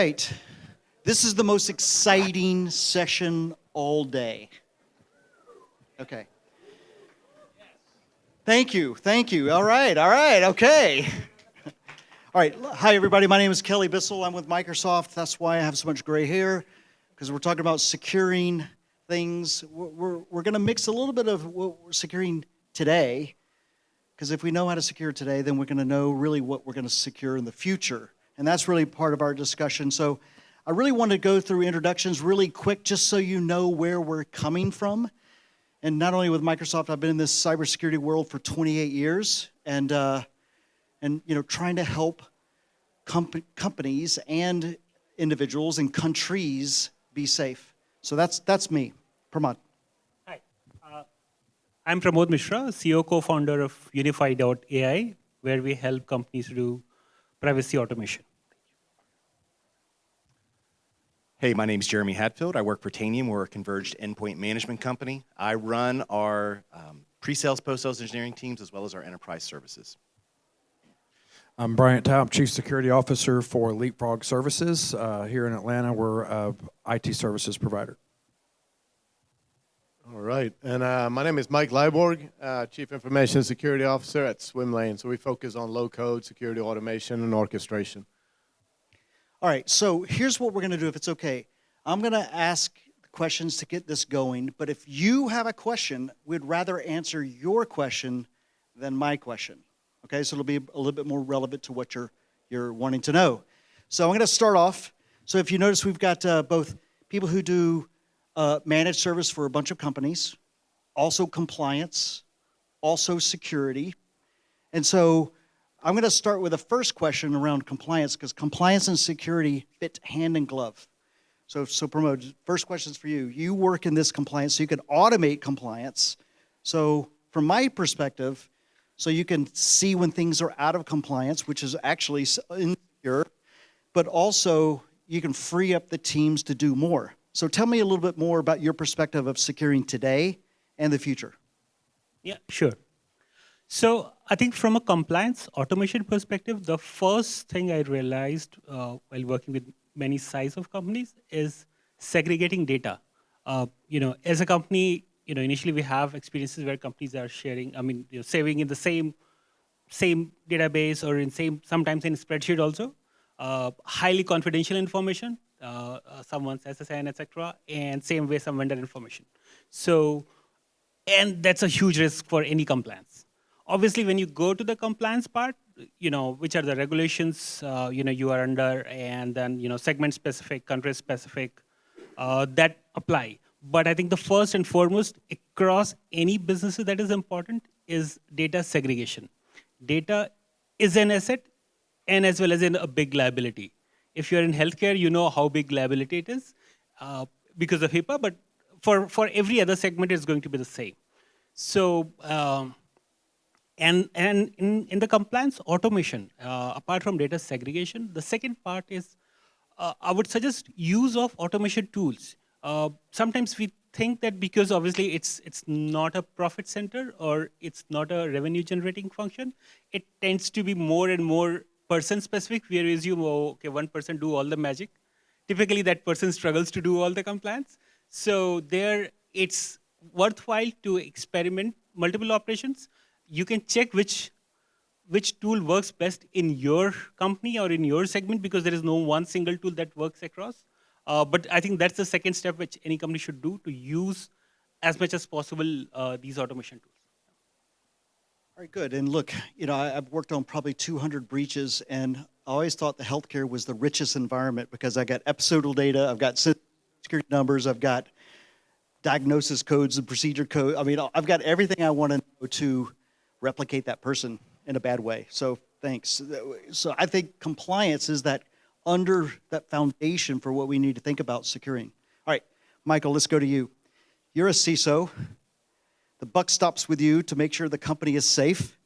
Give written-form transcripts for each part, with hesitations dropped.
right. This is the most exciting session all day. Okay. Thank you. All right, okay. All right, hi everybody, my name is Kelly Bissell. I'm with Microsoft. That's why I have so much gray hair, because we're talking about securing things. We're gonna mix a little bit of what we're securing today, because if we know how to secure today, then we're gonna know really what we're gonna secure in the future. And that's really part of our discussion. So I really want to go through introductions really quick, just so you know where we're coming from. And not only with Microsoft, I've been in this cybersecurity world for 28 years, and trying to help companies and individuals and countries be safe. So that's me, Pramod. Hi, I'm Pramod Misra, CEO co-founder of Unifi.ai, where we help companies do privacy automation. Hey, my name is Jeremy Hatfield. I work for Tanium. We're a converged endpoint management company. I run our pre-sales, post-sales engineering teams, as well as our enterprise services. I'm Bryant, Chief Security Officer for Leapfrog Services. Here in Atlanta, we're an IT services provider. All right, and my name is Mike Lyborg, Chief Information Security Officer at Swimlane. So we focus on low-code security automation and orchestration. All right, so here's what we're going to do, if it's okay. I'm going to ask questions to get this going, but if you have a question, we'd rather answer your question than my question. Okay, so it'll be a little bit more relevant to what you're wanting to know. So I'm going to start off. So if you notice, we've got both people who do managed service for a bunch of companies, also compliance, also security. And so I'm going to start with the first question around compliance, because compliance and security fit hand in glove. So Pramod, first question's for you. You work in this compliance, so you can automate compliance. So from my perspective, so you can see when things are out of compliance, which is actually insecure, but also you can free up the teams to do more. So tell me a little bit more about your perspective of securing today and the future. Yeah, sure. So I think from a compliance automation perspective, the first thing I realized while working with many size of companies is segregating data. As a company, initially we have experiences where companies are sharing, saving in the same database or sometimes in spreadsheet also, highly confidential information, someone's SSN, etc., and same way some vendor information. So, and that's a huge risk for any compliance. Obviously, when you go to the compliance part, which are the regulations, you are under, and then, segment-specific, country-specific, that apply. But I think the first and foremost, across any businesses that is important, is data segregation. Data is an asset, and as well as a big liability. If you're in healthcare, you know how big liability it is because of HIPAA, but for every other segment, it's going to be the same. So, and in the compliance automation, apart from data segregation, the second part is I would suggest use of automation tools. Sometimes we think that because obviously it's not a profit center or it's not a revenue generating function, it tends to be more and more person specific. We assume, one person do all the magic. Typically that person struggles to do all the compliance. So there it's worthwhile to experiment multiple operations. You can check which tool works best in your company or in your segment, because there is no one single tool that works across. But I think that's the second step which any company should do, to use as much as possible these automation tools. All right, good. And look, I've worked on probably 200 breaches, and I always thought the healthcare was the richest environment because I got episodal data, I've got security numbers, I've got diagnosis codes and procedure code. I've got everything I want to know to replicate that person in a bad way. So thanks. So I think compliance is that foundation for what we need to think about securing. All right, Michael, let's go to you. You're a CISO. The buck stops with you to make sure the company is safe.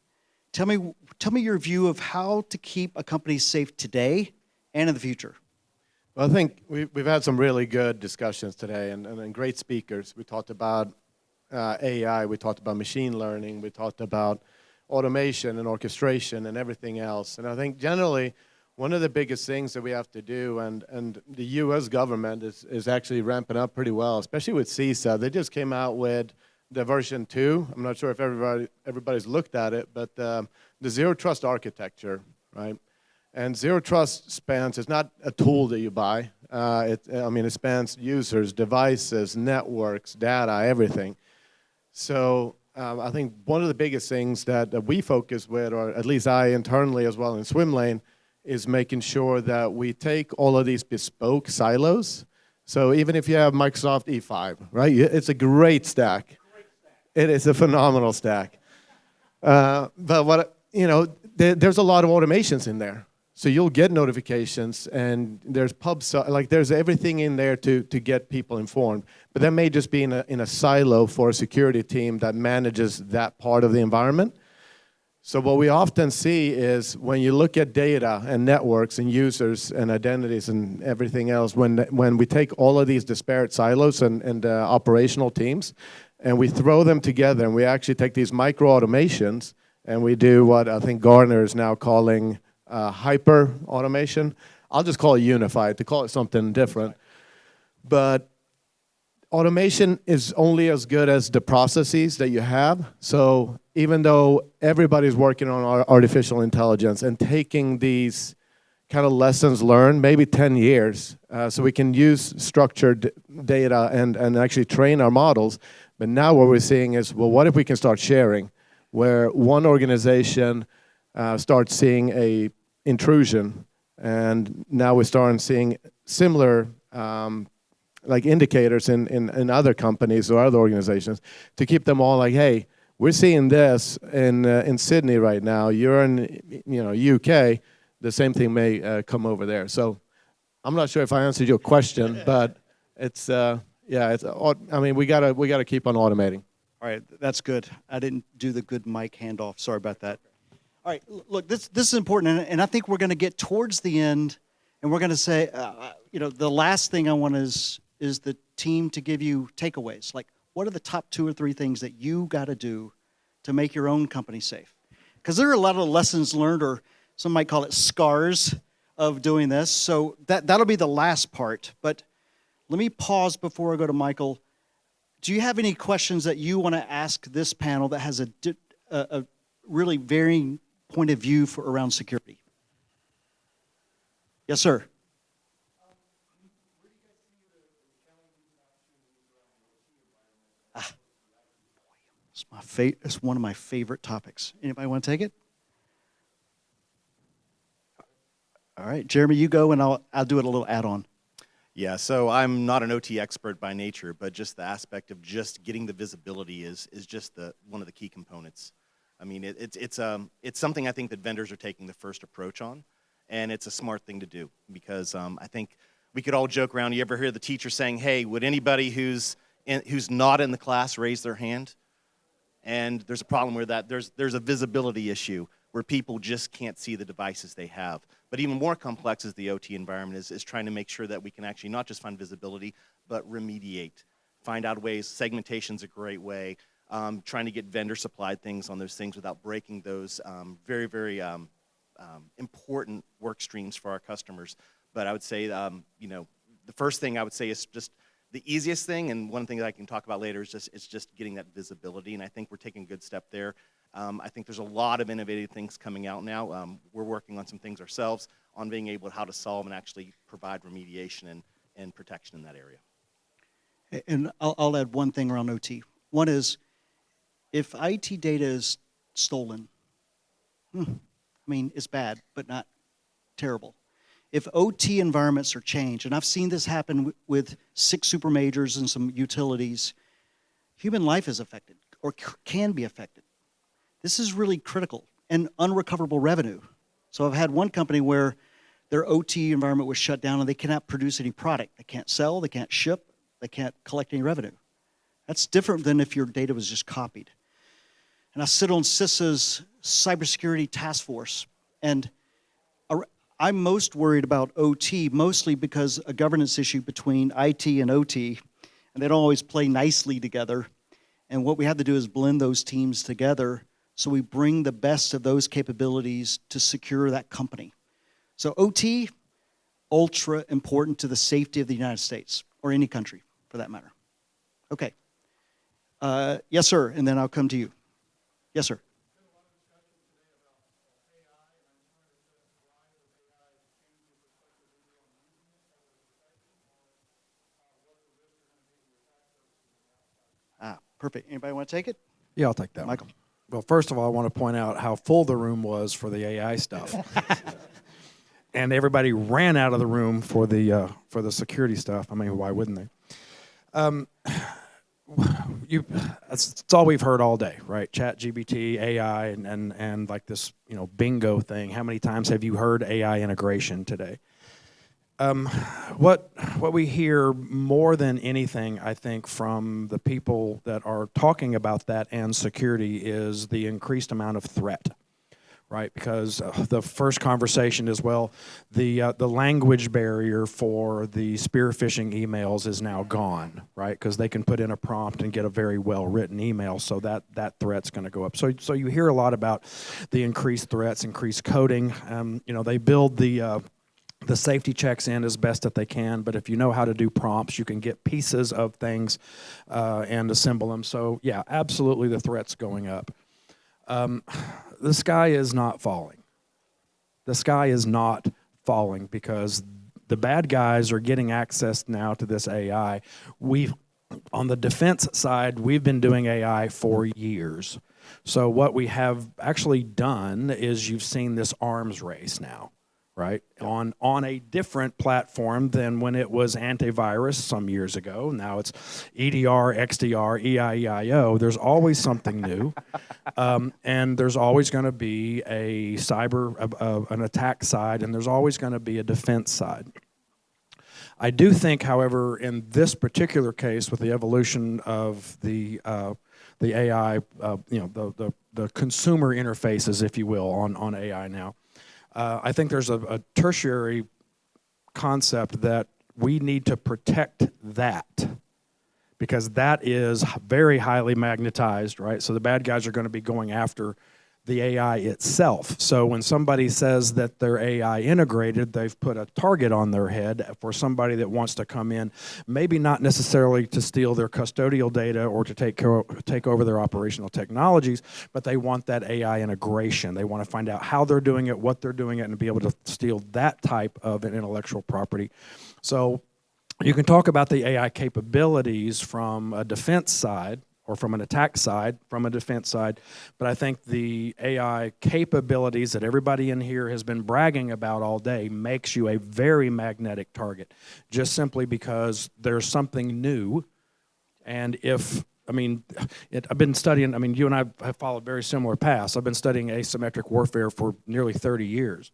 Tell me your view of how to keep a company safe today and in the future. Well, I think we've had some really good discussions today and great speakers. We talked about AI, we talked about machine learning, we talked about automation and orchestration and everything else. And I think generally one of the biggest things that we have to do, and the U.S. government is actually ramping up pretty well, especially with CISO. They just came out with the version 2. I'm not sure if everybody's looked at it, but the zero trust architecture, right? And zero trust spans, it's not a tool that you buy. It spans users, devices, networks, data, everything. So I think one of the biggest things that we focus with, or at least I internally as well in Swimlane, is making sure that we take all of these bespoke silos. So even if you have Microsoft E5, right, it's a great stack. It is a phenomenal stack. But there's a lot of automations in there. So you'll get notifications, and there's there's everything in there to get people informed. But that may just be in a silo for a security team that manages that part of the environment. So what we often see is when you look at data and networks and users and identities and everything else, when we take all of these disparate silos and operational teams, and we throw them together, and we actually take these micro automations, and we do what I think Gartner is now calling hyper automation. I'll just call it unified, to call it something different. But automation is only as good as the processes that you have. So even though everybody's working on artificial intelligence and taking these kind of lessons learned, maybe 10 years, so we can use structured data and actually train our models. But now what we're seeing is, well, what if we can start sharing, where one organization starts seeing a intrusion, and now we're starting seeing similar like indicators in other companies or other organizations, to keep them all like, hey, we're seeing this in Sydney right now. You're in UK. The same thing may come over there. So I'm not sure if I answered your question, but it's we gotta keep on automating. All right, that's good. I didn't do the good mic handoff. Sorry about that. All right, look, this is important, and I think we're going to get towards the end, and we're going to say, the last thing I want is the team to give you takeaways. Like, what are the top 2 or 3 things that you got to do to make your own company safe? Because there are a lot of lessons learned, or some might call it scars, of doing this. So that'll be the last part. But let me pause before I go to Michael. Do you have any questions that you want to ask this panel that has a really varying point of view around security? Yes, sir. It's one of my favorite topics. Anybody want to take it? All right, Jeremy, you go, and I'll do it a little add-on. Yeah, so I'm not an OT expert by nature, but just the aspect of just getting the visibility is just one of the key components. I mean, it's something I think that vendors are taking the first approach on, and it's a smart thing to do, because I think we could all joke around. You ever hear the teacher saying, "Hey, would anybody who's not in the class raise their hand?" And there's a problem with that. There's a visibility issue where people just can't see the devices they have. But even more complex is the OT environment, is trying to make sure that we can actually not just find visibility, but remediate, find out ways. Segmentation's a great way. Trying to get vendor-supplied things on those things without breaking those very, very important work streams for our customers. But I would say, the first thing I would say is just the easiest thing, and one thing that I can talk about later, is just getting that visibility, and I think we're taking a good step there. I think there's a lot of innovative things coming out now. We're working on some things ourselves on being able to how to solve and actually provide remediation and protection in that area. And I'll add one thing around OT. One is, if IT data is stolen, it's bad, but not terrible. If OT environments are changed, and I've seen this happen with 6 super majors and some utilities, human life is affected, or can be affected. This is really critical, and unrecoverable revenue. So I've had one company where their OT environment was shut down, and they cannot produce any product. They can't sell, they can't ship, they can't collect any revenue. That's different than if your data was just copied. And I sit on CISO's cybersecurity task force, and I'm most worried about OT, mostly because a governance issue between IT and OT, and they don't always play nicely together. And what we have to do is blend those teams together so we bring the best of those capabilities to secure that company. So OT, ultra important to the safety of the United States, or any country for that matter. Okay. Yes, sir, and then I'll come to you. Yes, sir. Perfect. Anybody want to take it? Yeah, I'll take that Michael. one. Well, first of all, I want to point out how full the room was for the AI stuff. And everybody ran out of the room for the security stuff. I mean, why wouldn't they? It's all we've heard all day, right? ChatGPT, AI, and like this, bingo thing. How many times have you heard AI integration today? What we hear more than anything, I think, from the people that are talking about that and security is the increased amount of threat, right? Because the first conversation is, well, the language barrier for the spear phishing emails is now gone, right? Because they can put in a prompt and get a very well-written email, so that threat's going to go up. So you hear a lot about the increased threats, increased coding. They build the safety checks in as best that they can, but if you know how to do prompts, you can get pieces of things and assemble them. So yeah, absolutely the threat's going up. The sky is not falling. The sky is not falling because the bad guys are getting access now to this AI. On the defense side, we've been doing AI for years. So what we have actually done is you've seen this arms race now, right? On a different platform than when it was antivirus some years ago. Now it's EDR, XDR, EIEIO. There's always something new. And there's always going to be a an attack side, and there's always going to be a defense side. I do think, however, in this particular case, with the evolution of the AI, the consumer interfaces, if you will, on AI now, I think there's a tertiary concept that we need to protect that because that is very highly magnetized, right? So the bad guys are going to be going after the AI itself. So when somebody says that they're AI integrated, they've put a target on their head for somebody that wants to come in, maybe not necessarily to steal their custodial data or to take over their operational technologies, but they want that AI integration. They want to find out how they're doing it, what they're doing it, and be able to steal that type of an intellectual property. So you can talk about the AI capabilities from a defense side, or from an attack side, from a defense side. But I think the AI capabilities that everybody in here has been bragging about all day makes you a very magnetic target, just simply because there's something new. And I've been studying, you and I have followed very similar paths. I've been studying asymmetric warfare for nearly 30 years.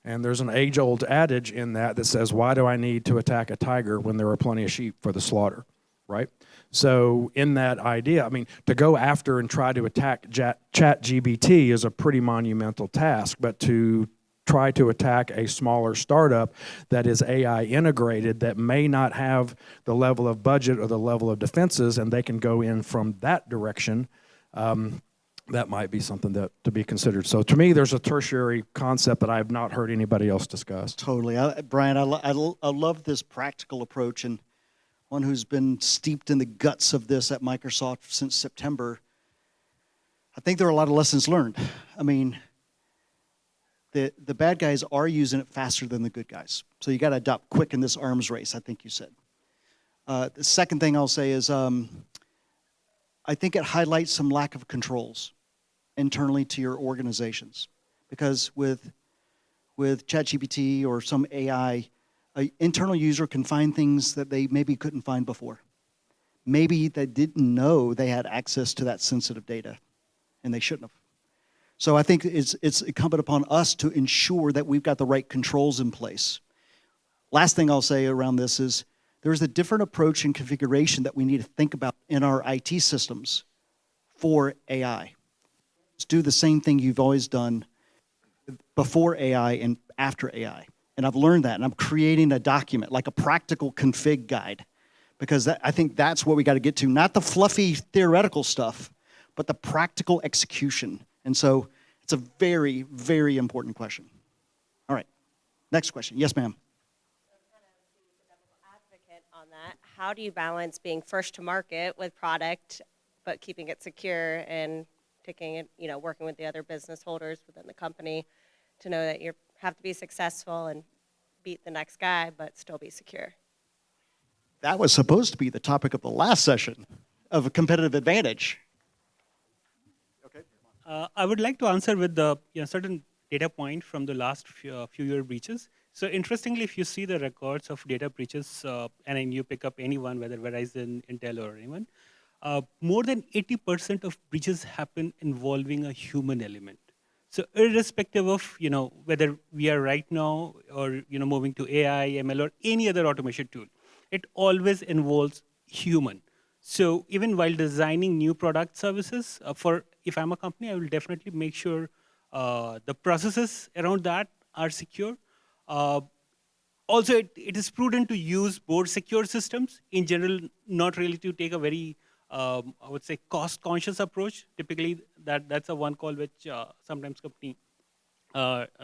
And there's an age-old adage in that says, why do I need to attack a tiger when there are plenty of sheep for the slaughter, right? So in that idea, to go after and try to attack ChatGPT is a pretty monumental task, but to try to attack a smaller startup that is AI integrated that may not have the level of budget or the level of defenses, and they can go in from that direction, that might be something to be considered. So to me, there's a tertiary concept that I have not heard anybody else discuss. Totally. Brian, I love this practical approach, and one who's been steeped in the guts of this at Microsoft since September. I think there are a lot of lessons learned. The bad guys are using it faster than the good guys. So you got to adopt quick in this arms race, I think you said. The second thing I'll say is I think it highlights some lack of controls internally to your organizations. Because with ChatGPT or some AI, an internal user can find things that they maybe couldn't find before. Maybe they didn't know they had access to that sensitive data, and they shouldn't have. So I think it's incumbent upon us to ensure that we've got the right controls in place. Last thing I'll say around this is there's a different approach and configuration that we need to think about in our IT systems for AI. Let's do the same thing you've always done before AI and after AI. And I've learned that, and I'm creating a document, like a practical config guide, because I think that's what we got to get to, not the fluffy theoretical stuff, but the practical execution. And so it's a very, very important question. All right. Next question. Yes, ma'am. Advocate on that. How do you balance being first to market with product, but keeping it secure and taking it, working with the other business holders within the company to know that you have to be successful and beat the next guy, but still be secure? That was supposed to be the topic of the last session of a competitive advantage. I would like to answer with the certain data point from the last few year breaches. So interestingly, if you see the records of data breaches, and then you pick up anyone, whether Verizon, Intel, or anyone, more than 80% of breaches happen involving a human element. So irrespective of whether we are right now or moving to AI, ML, or any other automation tool, it always involves human. So even while designing new product services, if I'm a company, I will definitely make sure the processes around that are secure. Also, it is prudent to use more secure systems in general, not really to take a very, I would say, cost-conscious approach. Typically, that's a one call which sometimes company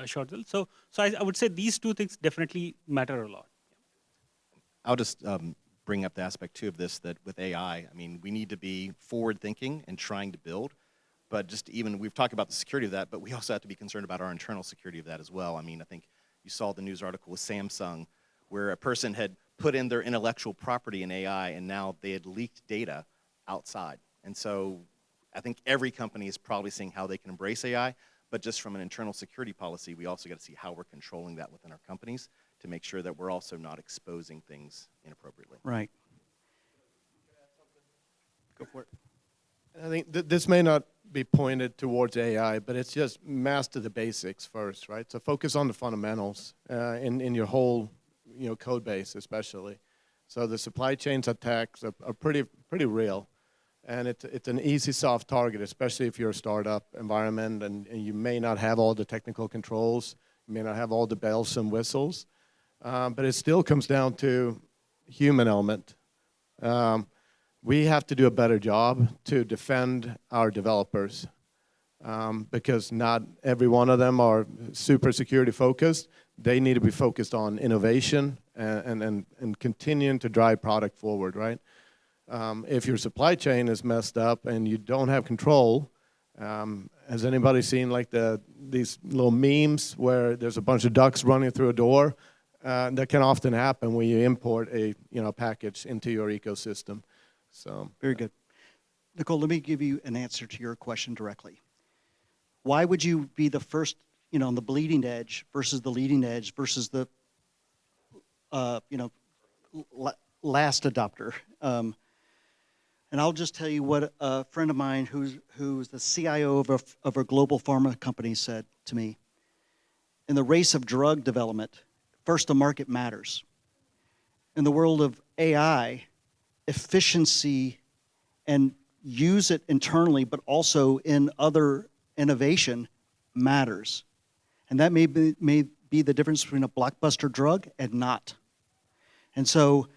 short sell. So I would say these two things definitely matter a lot. I'll just bring up the aspect too of this, that with AI, I mean, we need to be forward thinking and trying to build, but just even, we've talked about the security of that, but we also have to be concerned about our internal security of that as well. I mean, I think you saw the news article with Samsung where a person had put in their intellectual property in AI and now they had leaked data outside. And so I think every company is probably seeing how they can embrace AI, but just from an internal security policy, we also got to see how we're controlling that within our companies to make sure that we're also not exposing things inappropriately. Right. Go for it. I think this may not be pointed towards AI, but it's just master the basics first, right? So focus on the fundamentals in your whole, code base especially. So the supply chains attacks are pretty real, and it's an easy soft target, especially if you're a startup environment and you may not have all the technical controls, you may not have all the bells and whistles, but it still comes down to human element. We have to do a better job to defend our developers because not every one of them are super security focused. They need to be focused on innovation and continuing to drive product forward, right? If your supply chain is messed up and you don't have control, has anybody seen like these little memes where there's a bunch of ducks running through a door? That can often happen when you import a package into your ecosystem. So Very good. Nicole, let me give you an answer to your question directly. Why would you be the first, on the bleeding edge versus the leading edge versus the, last adopter? And I'll just tell you what a friend of mine who's the CIO of a global pharma company said to me. In the race of drug development, first to market matters. In the world of AI, efficiency and use it internally, but also in other innovation matters. And that may be the difference between a blockbuster drug and not. And so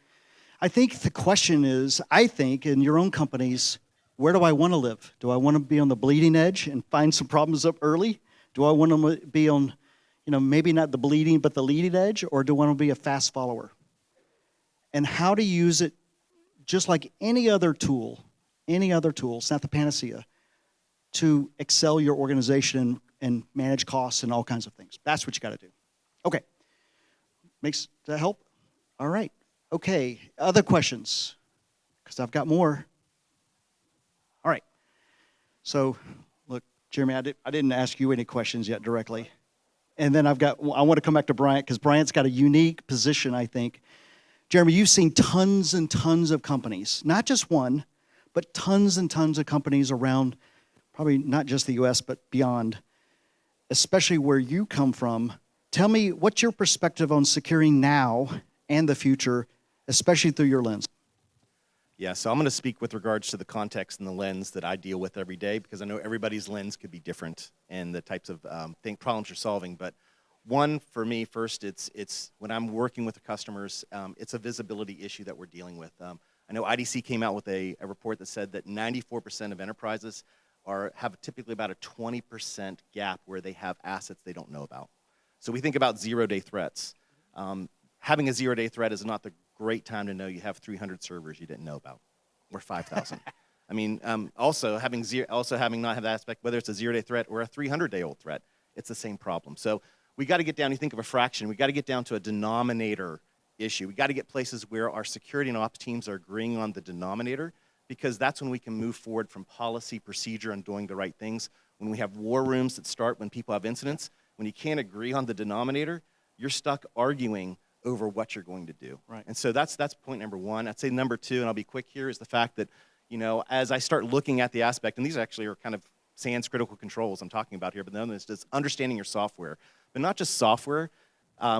I think the question is, in your own companies, where do I want to live? Do I want to be on the bleeding edge and find some problems up early? Do I want to be on, maybe not the bleeding, but the leading edge? Or do I want to be a fast follower? And how to use it just like any other tool, it's not the panacea, to excel your organization and manage costs and all kinds of things. That's what you got to do. Okay. Does that help? All right. Okay. Other questions? Because I've got more. All right. So, look, Jeremy, I didn't ask you any questions yet directly. And then I want to come back to Bryant because Bryant's got a unique position, I think. Jeremy, you've seen tons and tons of companies, not just one, but tons and tons of companies around, probably not just the US, but beyond, especially where you come from. Tell me, what's your perspective on securing now and the future, especially through your lens? Yeah, so I'm going to speak with regards to the context and the lens that I deal with every day, because I know everybody's lens could be different and the types of problems you're solving. But one, for me, first, it's when I'm working with the customers, it's a visibility issue that we're dealing with. I know IDC came out with a report that said that 94% of enterprises have typically about a 20% gap where they have assets they don't know about. So we think about zero-day threats. Having a zero-day threat is not the great time to know you have 300 servers you didn't know about, or 5,000. I mean, also having not have that aspect, whether it's a zero-day threat or a 300-day-old threat, it's the same problem. So we got to get down. You think of a fraction. We got to get down to a denominator issue. We got to get places where our security and ops teams are agreeing on the denominator, because that's when we can move forward from policy, procedure, and doing the right things. When we have war rooms that start when people have incidents, when you can't agree on the denominator, you're stuck arguing over what you're going to do. Right. And so that's point number one. I'd say number two, and I'll be quick here, is the fact that, you know, as I start looking at the aspect, and these actually are kind of SANS critical controls I'm talking about here, but then it's just understanding your software. But not just software.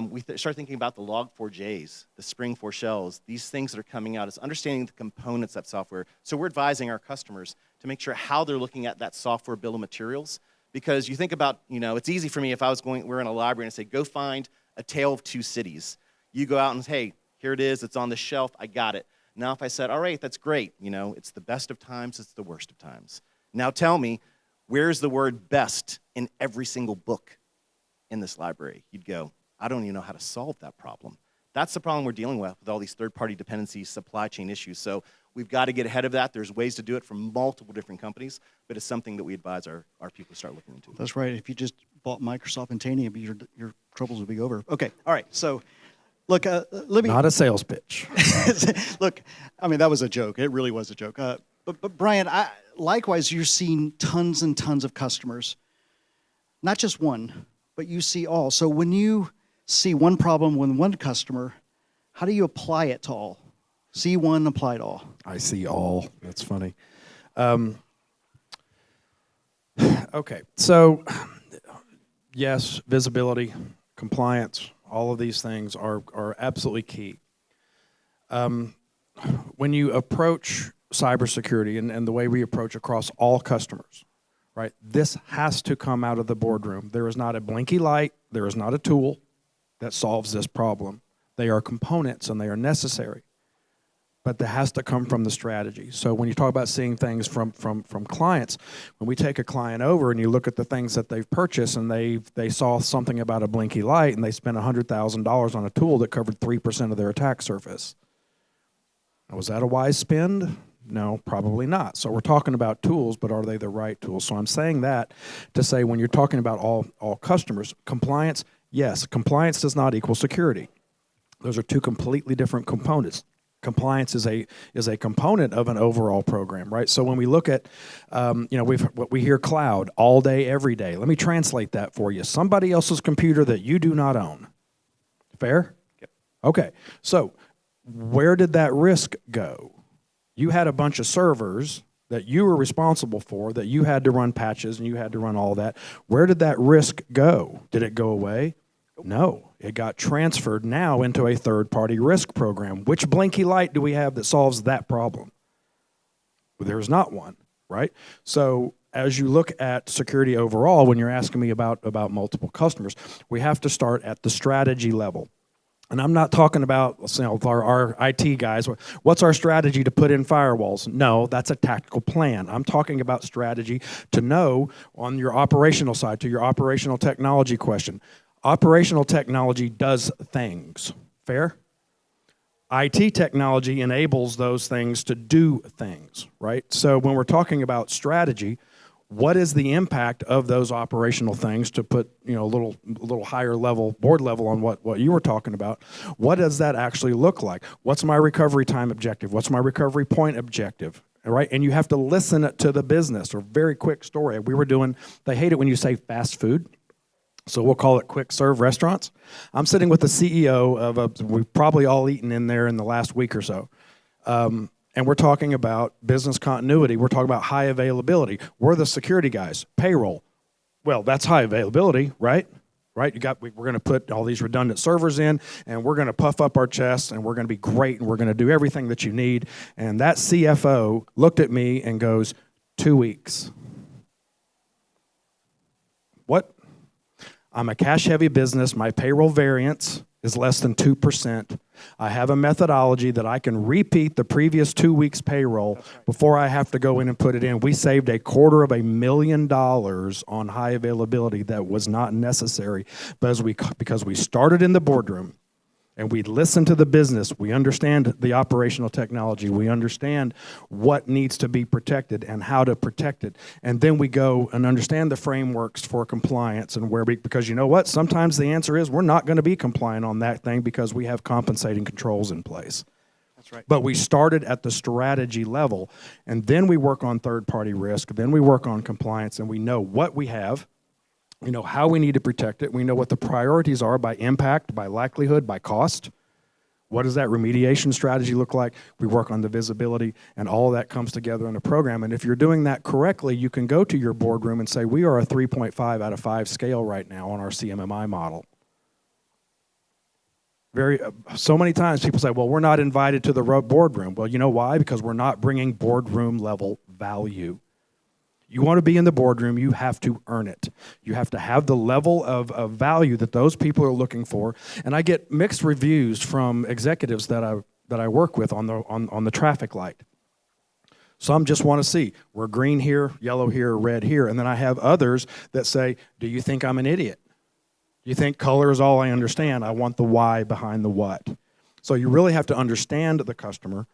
We start thinking about the Log4js, the Spring4 shells, these things that are coming out. It's understanding the components of software. So we're advising our customers to make sure how they're looking at that software bill of materials. Because you think about, you know, it's easy for me if I was we're in a library and I say, go find A Tale of Two Cities. You go out and say, hey, here it is, it's on the shelf, I got it. Now if I said, all right, that's great, you know, it's the best of times, it's the worst of times. Now tell me, where's the word best in every single book in this library? You'd go, I don't even know how to solve that problem. That's the problem we're dealing with all these third-party dependencies, supply chain issues. So we've got to get ahead of that. There's ways to do it from multiple different companies, but it's something that we advise our people to start looking into. That's right. If you just bought Microsoft and Tanium, your troubles would be over. Okay, all right. So, look, let me... Not a sales pitch. Look, I mean, that was a joke. It really was a joke. But Bryant, likewise, you're seeing tons and tons of customers. Not just one, but you see all. So when you see one problem with one customer, how do you apply it to all? See one, apply to all. I see all. That's funny. Okay, so yes, visibility, compliance, all of these things are absolutely key. When you approach cybersecurity and the way we approach across all customers, right, this has to come out of the boardroom. There is not a blinky light, there is not a tool that solves this problem. They are components and they are necessary. But that has to come from the strategy. So when you talk about seeing things from clients, when we take a client over and you look at the things that they've purchased and they saw something about a blinky light and they spent $100,000 on a tool that covered 3% of their attack surface. Now, was that a wise spend? No, probably not. So we're talking about tools, but are they the right tools? So I'm saying that to say when you're talking about all customers, compliance, yes, compliance does not equal security. Those are two completely different components. Compliance is a component of an overall program, right? So when we look at, we hear cloud all day, every day. Let me translate that for you. Somebody else's computer that you do not own. Fair? Yep. Okay. So where did that risk go? You had a bunch of servers that you were responsible for, that you had to run patches and you had to run all that. Where did that risk go? Did it go away? No, it got transferred now into a third-party risk program. Which blinky light do we have that solves that problem? Well, there's not one, right? So as you look at security overall, when you're asking me about multiple customers, we have to start at the strategy level. And I'm not talking about our IT guys. What's our strategy to put in firewalls? No, that's a tactical plan. I'm talking about strategy to know on your operational side, to your operational technology question. Operational technology does things. Fair? IT technology enables those things to do things, right? So when we're talking about strategy, what is the impact of those operational things to put, a little higher level, board level on what you were talking about? What does that actually look like? What's my recovery time objective? What's my recovery point objective? All right, and you have to listen to the business. Or very quick story. They hate it when you say fast food. So we'll call it quick serve restaurants. I'm sitting with the CEO of we've probably all eaten in there in the last week or so. And we're talking about business continuity. We're talking about high availability. We're the security guys. Payroll. Well, that's high availability, right? Right? We're going to put all these redundant servers in, and we're going to puff up our chests, and we're going to be great, and we're going to do everything that you need. And that CFO looked at me and goes, 2 weeks. What? I'm a cash-heavy business. My payroll variance is less than 2%. I have a methodology that I can repeat the previous 2 weeks' payroll before I have to go in and put it in. We saved $250,000 on high availability that was not necessary because we started in the boardroom and we listen to the business. We understand the operational technology. We understand what needs to be protected and how to protect it. And then we go and understand the frameworks for compliance and because you know what? Sometimes the answer is we're not going to be compliant on that thing because we have compensating controls in place. That's right. But we started at the strategy level, and then we work on third-party risk, then we work on compliance, and we know what we have. We know how we need to protect it. We know what the priorities are by impact, by likelihood, by cost. What does that remediation strategy look like? We work on the visibility, and all of that comes together in a program. And if you're doing that correctly, you can go to your boardroom and say, we are a 3.5 out of 5 scale right now on our CMMI model. So many times people say, well, we're not invited to the boardroom. Well, you know why? Because we're not bringing boardroom level value. You want to be in the boardroom, you have to earn it. You have to have the level of value that those people are looking for. And I get mixed reviews from executives that I work with on the traffic light. Some just want to see, we're green here, yellow here, red here. And then I have others that say, do you think I'm an idiot? Do you think color is all I understand? I want the why behind the what. So you really have to understand the customer.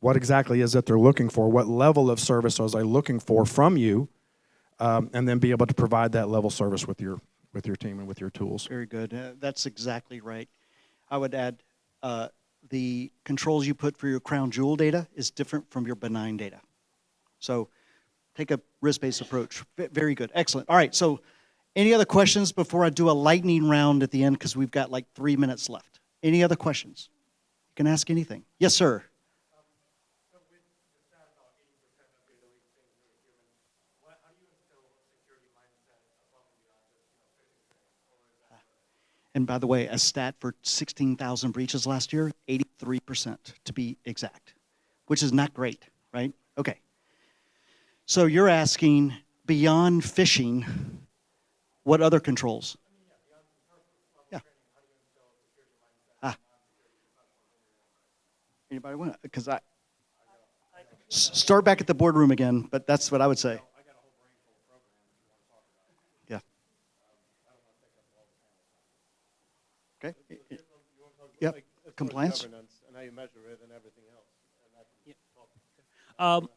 What exactly is it they're looking for? What level of service are they looking for from you? And then be able to provide that level of service with your team and with your tools. Very good. That's exactly right. I would add the controls you put for your crown jewel data is different from your benign data. So take a risk-based approach. Very good. Excellent. All right. So any other questions before I do a lightning round at the end, because we've got like 3 minutes left? Any other questions? You can ask anything. Yes, sir. And by the way, a stat for 16,000 breaches last year, 83% to be exact, which is not great, right? Okay. So you're asking, beyond phishing, what other controls? Yeah. Anybody want to? Because start back at the boardroom again, but that's what I would say. Yeah. Okay. Yep. Compliance. Governance and how you measure it and everything else.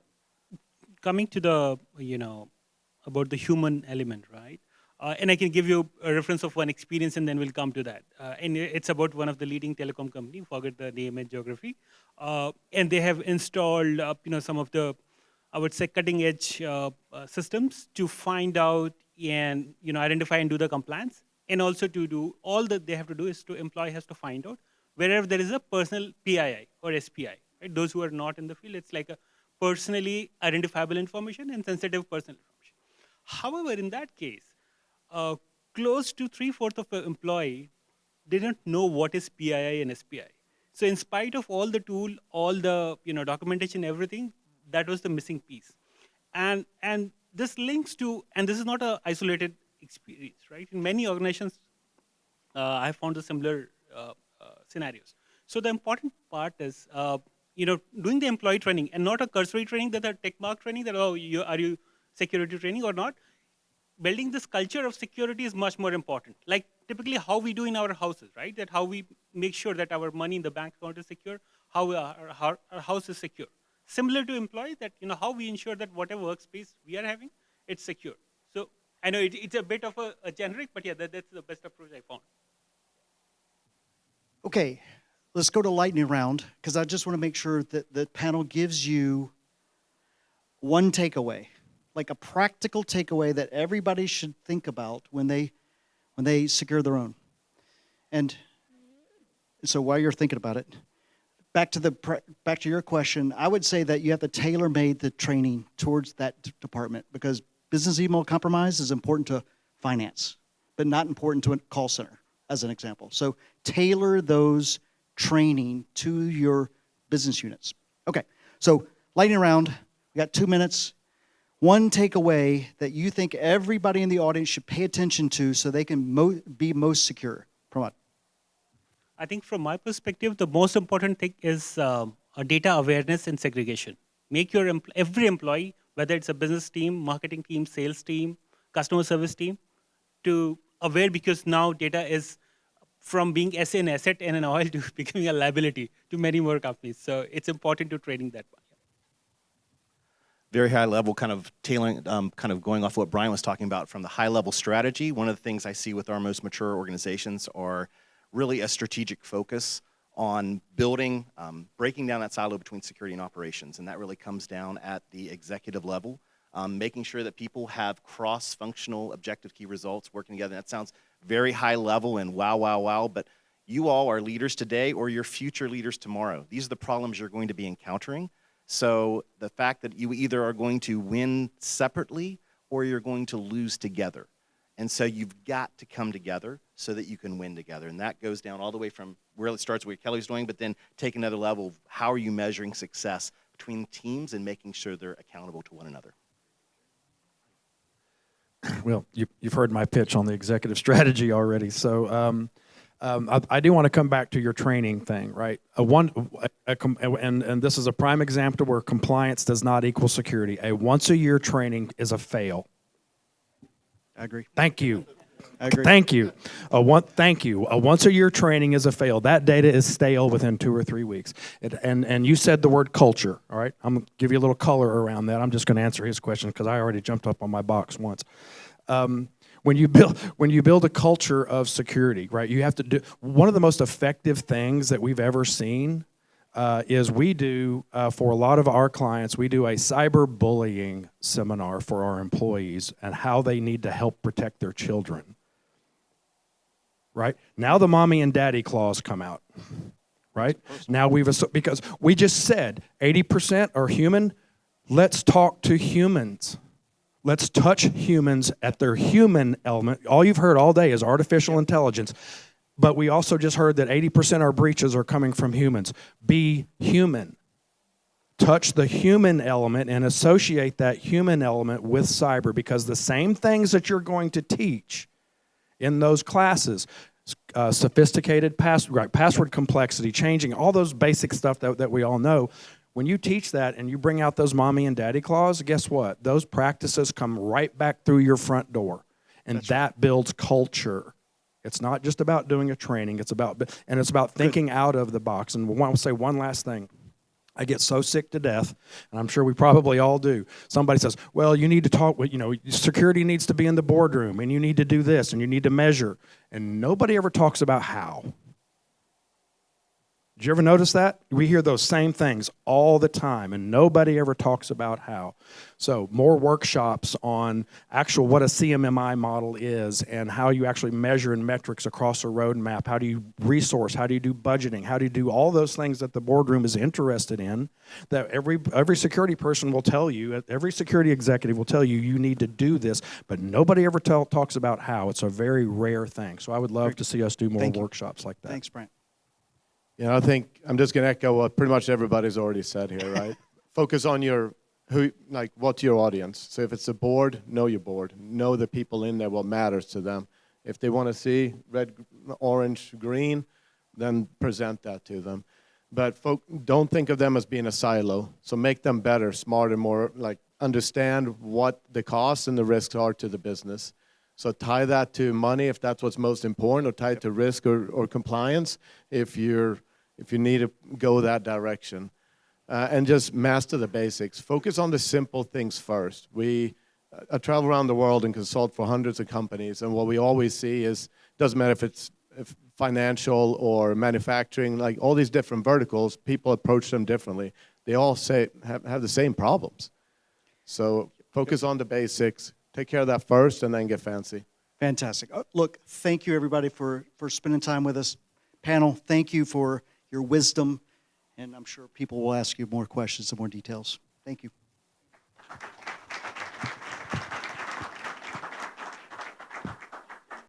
Coming to the, about the human element, right? And I can give you a reference of one experience and then we'll come to that. And it's about one of the leading telecom company, forget the name and geography. And they have installed, some of the, I would say, cutting edge systems to find out and, identify and do the compliance. And also to do, all that they have to do is employee has to find out wherever there is a personal PII or SPI, right? Those who are not in the field, it's like a personally identifiable information and sensitive personal information. However, in that case, close to 3/4 of the employee didn't know what is PII and SPI. So in spite of all the tool, all the documentation, everything, that was the missing piece. And this links to, and this is not an isolated experience, right? In many organizations, I have found the similar scenarios. So the important part is, doing the employee training and not a cursory training, that a tech mark training that, are you security training or not? Building this culture of security is much more important. Like typically how we do in our houses, right? That how we make sure that our money in the bank account is secure, how our house is secure. Similar to employees, that how we ensure that whatever workspace we are having, it's secure. So I know it's a bit of a generic, but yeah, that's the best approach I found. Okay, let's go to lightning round, because I just want to make sure that the panel gives you one takeaway, like a practical takeaway that everybody should think about when they secure their own. And so while you're thinking about it, back to your question, I would say that you have to tailor-made the training towards that department, because business email compromise is important to finance, but not important to a call center, as an example. So tailor those training to your business units. Okay, so lightning round, we got 2 minutes. One takeaway that you think everybody in the audience should pay attention to so they can be most secure. Pramod. I think from my perspective, the most important thing is a data awareness and segregation. Make your every employee, whether it's a business team, marketing team, sales team, customer service team, to aware, because now data is from being an asset and an oil to becoming a liability to many more companies. So it's important to training that one. Very high level, kind of tailoring, kind of going off what Brian was talking about from the high level strategy. One of the things I see with our most mature organizations are really a strategic focus on building, breaking down that silo between security and operations. And that really comes down at the executive level, making sure that people have cross-functional objective key results working together. That sounds very high level and wow, wow, wow, but you all are leaders today or your future leaders tomorrow. These are the problems you're going to be encountering. So the fact that you either are going to win separately or you're going to lose together. And so you've got to come together so that you can win together. And that goes down all the way from where it starts, what Kelly's doing, but then take another level of how are you measuring success between teams and making sure they're accountable to one another. Well, you've heard my pitch on the executive strategy already. So I do want to come back to your training thing, right? And this is a prime example where compliance does not equal security. A once-a-year training is a fail. I agree. Thank you. I agree. Thank you. Thank you. A once-a-year training is a fail. That data is stale within 2 or 3 weeks. And you said the word culture, all right? I'm going to give you a little color around that. I'm just going to answer his question because I already jumped up on my box once. When you build a culture of security, right, you have to do, one of the most effective things that we've ever seen is we do, for a lot of our clients, we do a cyberbullying seminar for our employees and how they need to help protect their children. Right? Now the mommy and daddy clause come out. Right? Now because we just said 80% are human, let's talk to humans. Let's touch humans at their human element. All you've heard all day is artificial intelligence. But we also just heard that 80% of our breaches are coming from humans. Be human. Touch the human element and associate that human element with cyber, because the same things that you're going to teach in those classes, sophisticated password complexity, changing, all those basic stuff that we all know, when you teach that and you bring out those mommy and daddy clause, guess what? Those practices come right back through your front door. And that builds culture. It's not just about doing a training. It's about thinking out of the box. And I want to say one last thing. I get so sick to death, and I'm sure we probably all do. Somebody says, well, you need to talk with, security needs to be in the boardroom, and you need to do this, and you need to measure. And nobody ever talks about how. Did you ever notice that? We hear those same things all the time, and nobody ever talks about how. So more workshops on actual what a CMMI model is and how you actually measure and metrics across a roadmap. How do you resource? How do you do budgeting? How do you do all those things that the boardroom is interested in, that every security person will tell you, every security executive will tell you, you need to do this, but nobody ever talks about how. It's a very rare thing. So I would love to see us do more workshops like that. Thanks, Bryant. I think I'm just going to echo what pretty much everybody's already said here, right? Focus on what's your audience. So if it's a board, know your board. Know the people in there, what matters to them. If they want to see red, orange, green, then present that to them. But don't think of them as being a silo. So make them better, smarter, more understand what the costs and the risks are to the business. So tie that to money if that's what's most important, or tie it to risk or compliance if you need to go that direction. And just master the basics. Focus on the simple things first. I travel around the world and consult for hundreds of companies, and what we always see is, doesn't matter if financial or manufacturing, like all these different verticals, people approach them differently. They all have the same problems. So focus on the basics. Take care of that first and then get fancy. Fantastic. Look, thank you, everybody, for spending time with us. Panel, thank you for your wisdom, and I'm sure people will ask you more questions and more details. Thank you.